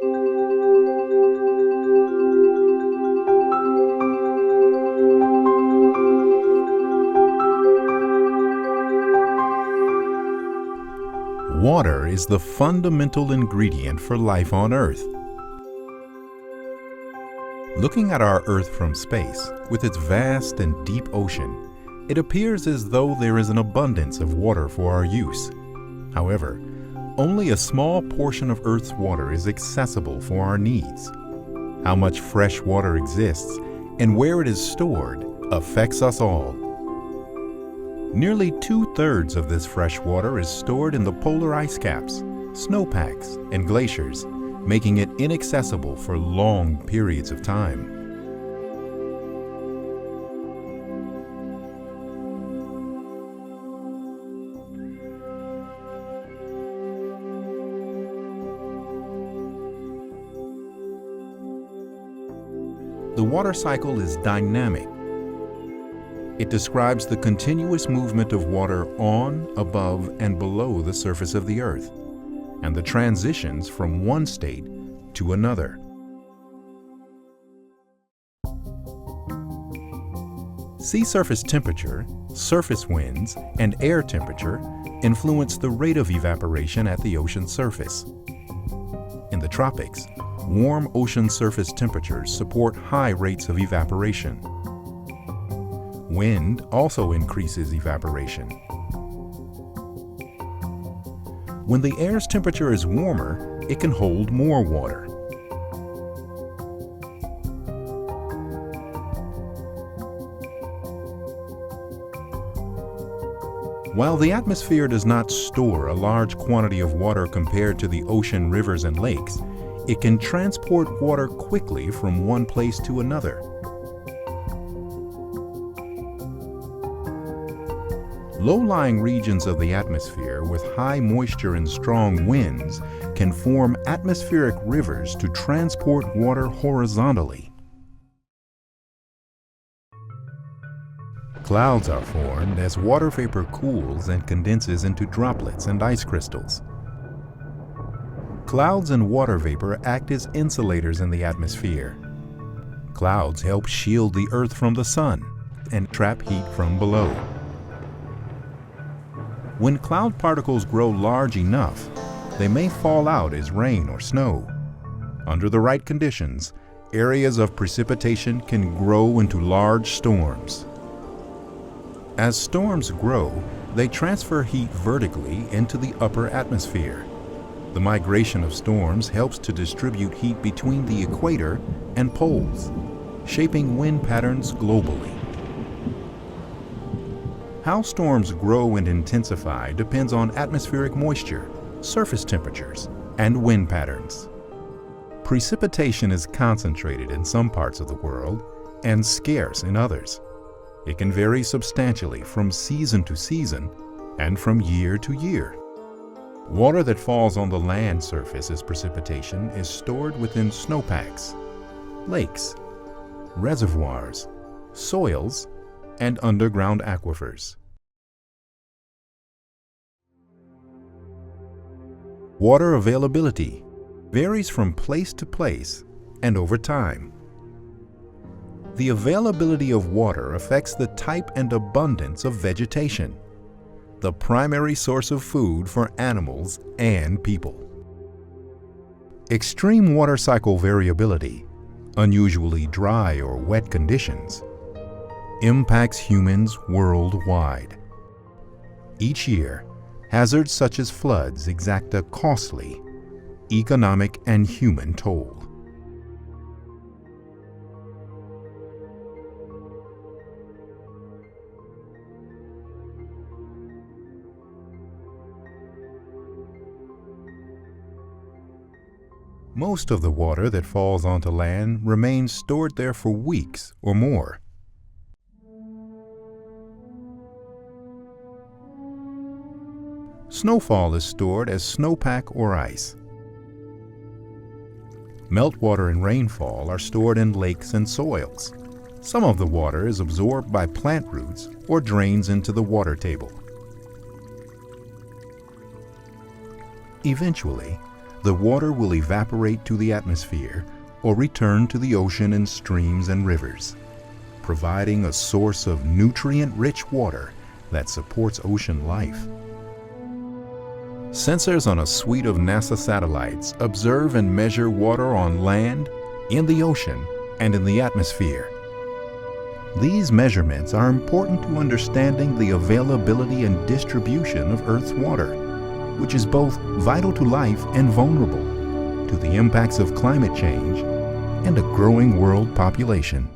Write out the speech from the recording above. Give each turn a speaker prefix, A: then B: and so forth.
A: Water is the fundamental ingredient for life on Earth. Looking at our Earth from space, with its vast and deep ocean, it appears as though there is an abundance of water for our use. However, only a small portion of Earth's water is accessible for our needs. How much fresh water exists and where it is stored affects us all. Nearly 2/3 of this fresh water is stored in the polar ice caps, snowpacks, and glaciers, making it inaccessible for long periods of time. The water cycle is dynamic. It describes the continuous movement of water on, above, and below the surface of the Earth, and the transitions from one state to another. Sea surface temperature, surface winds, and air temperature influence the rate of evaporation at the ocean surface. In the tropics, warm ocean surface temperatures support high rates of evaporation. Wind also increases evaporation. When the air's temperature is warmer, it can hold more water. While the atmosphere does not store a large quantity of water compared to the ocean, rivers, and lakes, it can transport water quickly from one place to another. Low-lying regions of the atmosphere with high moisture and strong winds can form atmospheric rivers to transport water horizontally. Clouds are formed as water vapor cools and condenses into droplets and ice crystals. Clouds and water vapor act as insulators in the atmosphere. Clouds help shield the Earth from the sun and trap heat from below. When cloud particles grow large enough, they may fall out as rain or snow. Under the right conditions, areas of precipitation can grow into large storms. As storms grow, they transfer heat vertically into the upper atmosphere. The migration of storms helps to distribute heat between the equator and poles, shaping wind patterns globally. How storms grow and intensify depends on atmospheric moisture, surface temperatures, and wind patterns. Precipitation is concentrated in some parts of the world and scarce in others. It can vary substantially from season to season and from year to year. Water that falls on the land surface as precipitation is stored within snowpacks, lakes, reservoirs, soils, and underground aquifers. Water availability varies from place to place and over time. The availability of water affects the type and abundance of vegetation, the primary source of food for animals and people. Extreme water cycle variability, unusually dry or wet conditions, impacts humans worldwide. Each year, hazards such as floods exact a costly economic and human toll. Most of the water that falls onto land remains stored there for weeks or more. Snowfall is stored as snowpack or ice. Meltwater and rainfall are stored in lakes and soils. Some of the water is absorbed by plant roots or drains into the water table. Eventually, the water will evaporate to the atmosphere or return to the ocean in streams and rivers, providing a source of nutrient-rich water that supports ocean life. Sensors on a suite of NASA satellites observe and measure water on land, in the ocean, and in the atmosphere. These measurements are important to understanding the availability and distribution of Earth's water, which is both vital to life and vulnerable to the impacts of climate change and a growing world population.